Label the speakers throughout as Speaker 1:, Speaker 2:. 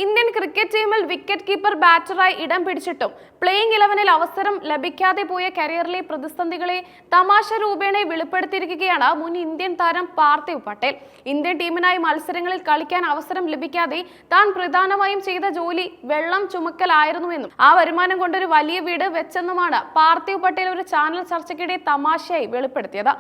Speaker 1: Indian cricket ടീമിൽ wicket keeper ബാറ്ററായി ഇടം പിടിച്ചിട്ടും playing 11-ൽ അവസരം ലഭിക്കാതെ പോയ കരിയറിലെ പ്രതിസന്ധികളെ തമാശ രൂപേണ വെളിപ്പെടുത്തിയിരിക്കുകയാണ് മുൻ ഇന്ത്യൻ താരം പാർത്ഥിവ് പട്ടേൽ. ഇന്ത്യൻ ടീമിനായി മത്സരങ്ങളിൽ കളിക്കാൻ അവസരം ലഭിക്കാതെ താൻ പ്രധാനമായും ചെയ്ത ജോലി വെള്ളം ചുമക്കലായിരുന്നുവെന്നും ആ വരുമാനം കൊണ്ടൊരു വലിയ വീട് വെച്ചെന്നുമാണ് പാർത്ഥിവ് പട്ടേൽ ഒരു ചാനൽ ചർച്ചയ്ക്കിടെ തമാശയായി വെളിപ്പെടുത്തിയത്.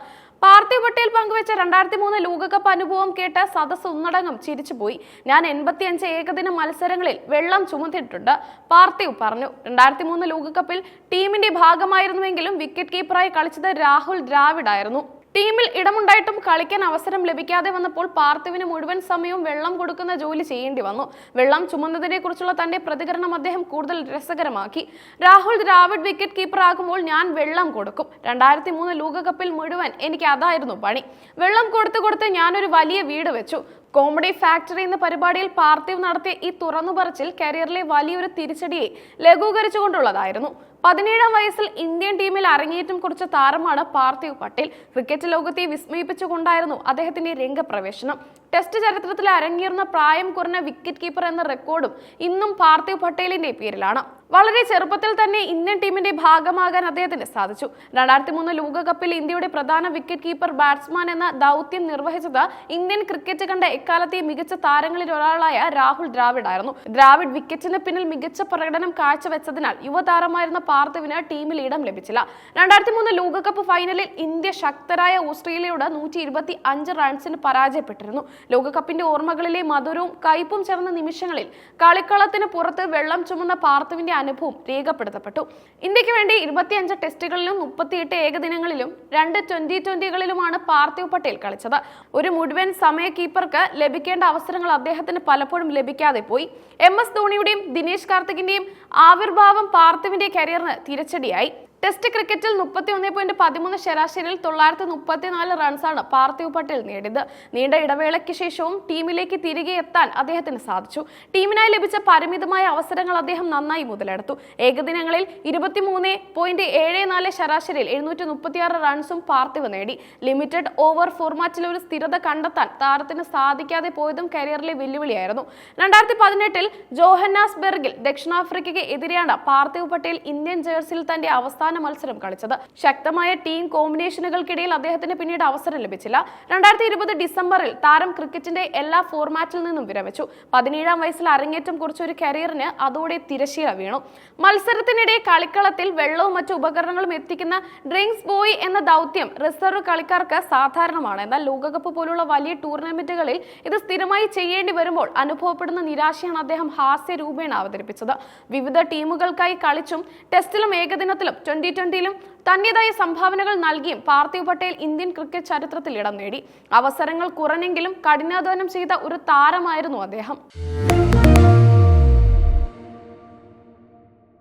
Speaker 1: പാർത്ഥിവ് പട്ടേൽ പങ്കുവെച്ച 2003 ലോകകപ്പ് അനുഭവം കേട്ട് സദസ് ഒന്നടങ്കം ചിരിച്ചുപോയി. ഞാൻ 85 ഏകദിന മത്സരങ്ങളിൽ വെള്ളം ചുമത്തിയിട്ടുണ്ട്, പാർത്ഥിവ് പറഞ്ഞു. 2003 ലോകകപ്പിൽ ടീമിന്റെ ഭാഗമായിരുന്നുവെങ്കിലും വിക്കറ്റ് കീപ്പറായി കളിച്ചത് രാഹുൽ ദ്രാവിഡ് ആയിരുന്നു. ടീമിൽ ഇടമുണ്ടായിട്ടും കളിക്കാൻ അവസരം ലഭിക്കാതെ വന്നപ്പോൾ പാർത്ഥിവിന് മുഴുവൻ സമയവും വെള്ളം കൊടുക്കുന്ന ജോലി ചെയ്യേണ്ടി വന്നു. വെള്ളം ചുമന്നതിനെ കുറിച്ചുള്ള തന്റെ പ്രതികരണം അദ്ദേഹം കൂടുതൽ രസകരമാക്കി. രാഹുൽ ദ്രാവിഡ് വിക്കറ്റ് കീപ്പർ ആകുമ്പോൾ ഞാൻ വെള്ളം കൊടുക്കും. 2003 ലോകകപ്പിൽ മുഴുവൻ എനിക്ക് അതായിരുന്നു പണി. വെള്ളം കൊടുത്ത് ഞാനൊരു വലിയ വീട് വെച്ചു. കോമഡി ഫാക്ടറി എന്ന പരിപാടിയിൽ പാർത്ഥിവ് നടത്തിയ ഈ തുറന്നുപറച്ചിൽ കരിയറിലെ വലിയൊരു തിരിച്ചടിയെ ലഘൂകരിച്ചുകൊണ്ടുള്ളതായിരുന്നു. 17-ാം വയസ്സിൽ ഇന്ത്യൻ ടീമിൽ അരങ്ങേറ്റം കുറിച്ച താരമാണ് പാർത്ഥിവ് പട്ടേൽ. ക്രിക്കറ്റ് ലോകത്തെ വിസ്മയിപ്പിച്ചുകൊണ്ടായിരുന്നു അദ്ദേഹത്തിന്റെ രംഗപ്രവേശനം. ടെസ്റ്റ് ചരിത്രത്തിൽ അരങ്ങേറുന്ന പ്രായം കുറഞ്ഞ വിക്കറ്റ് കീപ്പർ എന്ന റെക്കോർഡും ഇന്നും പാർത്ഥിവ് പട്ടേലിന്റെ പേരിലാണ്. വളരെ ചെറുപ്പത്തിൽ തന്നെ ഇന്ത്യൻ ടീമിന്റെ ഭാഗമാകാൻ അദ്ദേഹത്തിന് സാധിച്ചു. 2003 ലോകകപ്പിൽ ഇന്ത്യയുടെ പ്രധാന വിക്കറ്റ് കീപ്പർ ബാറ്റ്സ്മാൻ എന്ന ദൗത്യം നിർവഹിച്ചത് ഇന്ത്യൻ ക്രിക്കറ്റ് കണ്ട എക്കാലത്തെ മികച്ച താരങ്ങളിൽ ഒരാളായ രാഹുൽ ദ്രാവിഡ് ആയിരുന്നു. ദ്രാവിഡ് വിക്കറ്റിന് പിന്നിൽ മികച്ച പ്രകടനം കാഴ്ചവെച്ചതിനാൽ യുവതാരമായിരുന്ന പാർത്ഥിവിന് ടീമിൽ ഇടം ലഭിച്ചില്ല. 2003 ലോകകപ്പ് ഫൈനലിൽ ഇന്ത്യ ശക്തരായ ഓസ്ട്രേലിയയോട് 125 റൺസിന് പരാജയപ്പെട്ടിരുന്നു. ലോകകപ്പിന്റെ ഓർമ്മകളിലെ മധുരവും കയ്പും ചേർന്ന നിമിഷങ്ങളിൽ കളിക്കളത്തിന് പുറത്ത് വെള്ളം ചുമന്ന പാർത്ഥിവിന്റെ അനുഭവം രേഖപ്പെടുത്തപ്പെട്ടു. ഇന്ത്യക്ക് വേണ്ടി 25 ടെസ്റ്റുകളിലും 38 ഏകദിനങ്ങളിലും 2 2020കളിലുമാണ് പാർത്ഥിവ് പട്ടേൽ കളിച്ചത്. ഒരു മുഴുവൻ സമയ കീപ്പർക്ക് ലഭിക്കേണ്ട അവസരങ്ങൾ അദ്ദേഹത്തിന് പലപ്പോഴും ലഭിക്കാതെ പോയി. MS ധോണിയുടെയും ദിനേശ് കാർത്തികിന്റെയും ആവിർഭാവം പാർത്ഥിവിന്റെ കരിയറിന് തിരിച്ചടിയായി. ടെസ്റ്റ് ക്രിക്കറ്റിൽ 31.13 ശരാശരിയിൽ 934 റൺസാണ് പാർത്ഥിവ് പട്ടേൽ നേടിയത്. നീണ്ട ഇടവേളയ്ക്ക് ശേഷവും ടീമിലേക്ക് തിരികെ എത്താൻ അദ്ദേഹത്തിന് സാധിച്ചു. ടീമിനായി ലഭിച്ച പരിമിതമായ അവസരങ്ങൾ അദ്ദേഹം നന്നായി മുതലെടുത്തു. ഏകദിനങ്ങളിൽ 23.74 ശരാശരിയിൽ 736 റൺസും പാർത്ഥിവ് നേടി. ലിമിറ്റഡ് ഓവർ ഫോർമാറ്റിൽ ഒരു സ്ഥിരത കണ്ടെത്താൻ താരത്തിന് സാധിക്കാതെ പോയതും കരിയറിലെ വെല്ലുവിളിയായിരുന്നു. 2018-ൽ ജോഹന്നാസ്ബെർഗിൽ ദക്ഷിണാഫ്രിക്കയ്ക്ക് എതിരെയാണ് പാർത്ഥിവ് പട്ടേൽ ഇന്ത്യൻ ജേഴ്സിയിൽ തന്റെ അവസാന മത്സരം കളിച്ചത്. ശക്തമായ ടീം കോമ്പിനേഷനുകൾക്കിടയിൽ അദ്ദേഹത്തിന് പിന്നീട് അവസരം ലഭിച്ചില്ല. 2020 ഡിസംബറിൽ താരം ക്രിക്കറ്റിന്റെ എല്ലാ ഫോർമാറ്റിൽ നിന്നും വിരമിച്ചു. 17-ാം വയസ്സിൽ അരങ്ങേറ്റം കുറിച്ച ഒരു കരിയറിന് അതോടെ തിരശ്ശീല വീണു. മത്സരത്തിനിടെ കളിക്കളത്തിൽ വെള്ളവും മറ്റു ഉപകരണങ്ങളും എത്തിക്കുന്ന ഡ്രിങ്ക്സ് ബോയ് എന്ന ദൗത്യം റിസർവ് കളിക്കാർക്ക് സാധാരണമാണ്. എന്നാൽ ലോകകപ്പ് പോലുള്ള വലിയ ടൂർണമെന്റുകളിൽ ഇത് സ്ഥിരമായി ചെയ്യേണ്ടി വരുമ്പോൾ അനുഭവപ്പെടുന്ന നിരാശയാണ് അദ്ദേഹം ഹാസ്യ രൂപേണ അവതരിപ്പിച്ചത്. വിവിധ ടീമുകൾക്കായി കളിച്ചും ടെസ്റ്റിലും ഏകദിനത്തിലും 2020ലും തന്റേതായ സംഭാവനകൾ നൽകിയും പാർത്ഥിവ് പട്ടേൽ ഇന്ത്യൻ ക്രിക്കറ്റ് ചരിത്രത്തിൽ ഇടം നേടി. അവസരങ്ങൾ കുറഞ്ഞെങ്കിലും കഠിനാധ്വാനം ചെയ്ത ഒരു താരമായിരുന്നു അദ്ദേഹം.